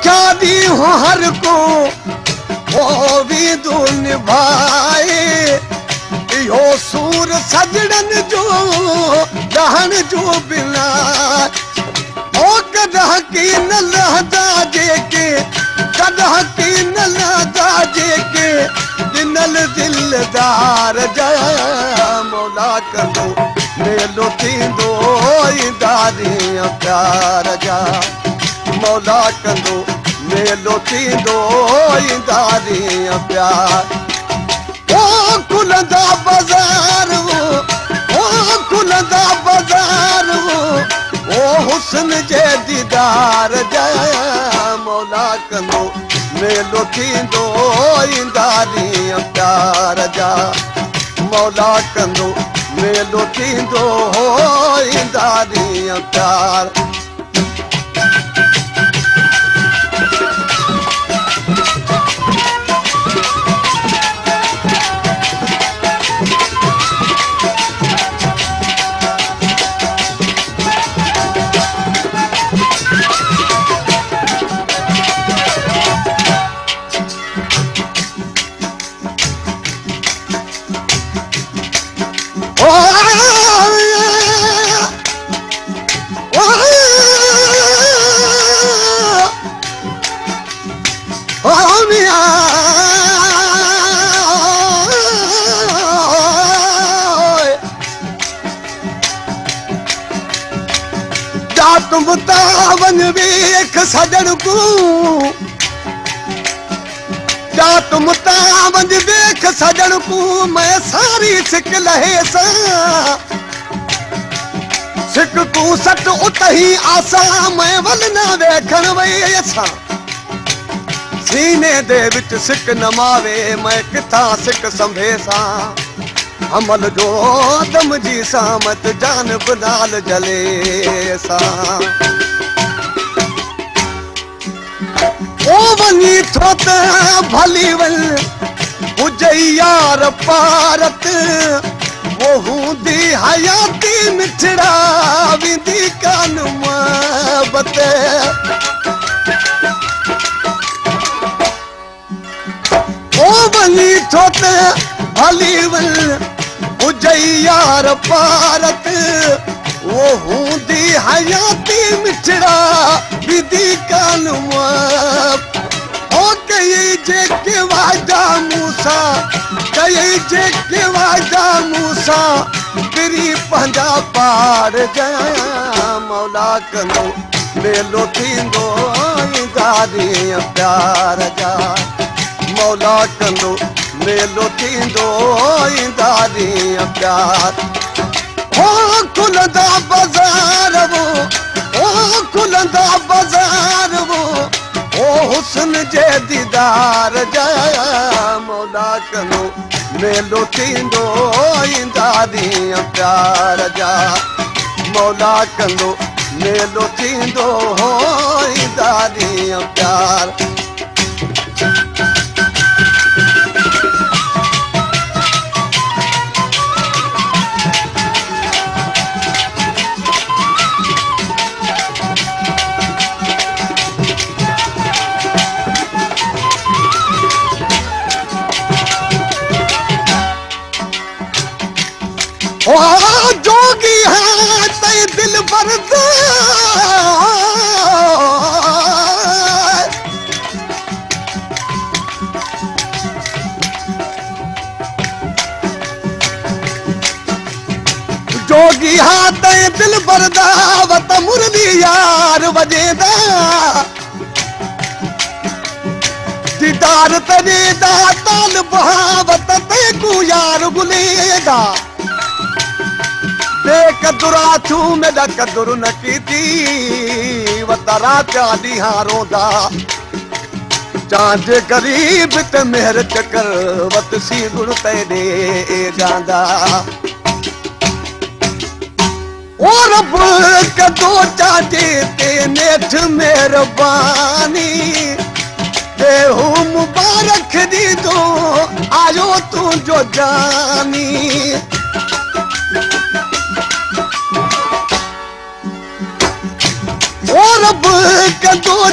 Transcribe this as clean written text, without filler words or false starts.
दी हो हर को वो भी दो निभाए यो सूर सजड़न जो दहन जो बिना ओ कदह की न लहदा जेके कदह की न लहदा जेके दिनल दिलदार जा मौला करो मेलो थींदो दारी प्यार जा मौला कंदो मेलो थींदो दारी प्यार ओ खुलंदा बाज़ार ओ खुलंदा बाज़ार ओ हुस्न जे दीदार जा मौला कंदो मेलो थींदो दारी प्यार जा मौला कंदो मेलो थींदो दारी प्यार तुम तावन वेख सजन को जा तुम तावन वेख सजन को मैं सारी सिक लहे सा सिक को सट उतही आसा मैं वल ना वेखण वई सा सीने दे विच सिक न मावे मैं किथा सिक संभेसा अमल जो दम जी सामत जान बनाल जले सा ओ वनी थोत भली वल यार पारत वो हूंदी हयाती मिठड़ा विंदी कान मोहब्बत ओ वनी थोत भली वल यार पारत वो हूंदी हयाती मिठड़ा विधी कान ओ कई जेके वादा मूसा कई जेके वादा मूसा तेरी पंजा पार जा मौला कंदो मेलो थींदो दारी प्यार जा मौला कंदो मेलो थींदो दारी प्यार ओ खुलंदा बाज़ार ओ खुलंदा बाज़ार ओ हुस्न जे दीदार जा मौला कंदो मेलो थींदो दारी प्यार जा मौला कंदो मेलो थींदो दारी प्यार ओ जोगी है ते दिल बरदा जोगी है ते दिल बरदा वत मुरली यार वजेदा दीदार तने दा ताल बहावत ते को यार गुलेदा कदुरा छू मेरा कदुर न की वतरा चाली हारोदा चांद गरीब ते मेहर चकर वत सी गुण तेरे गांदा ओ रब कदो चाचे ते नेठ मेहरबानी ते हूँ मुबारक दी तो आयो तू जो जानी ओ रब कदो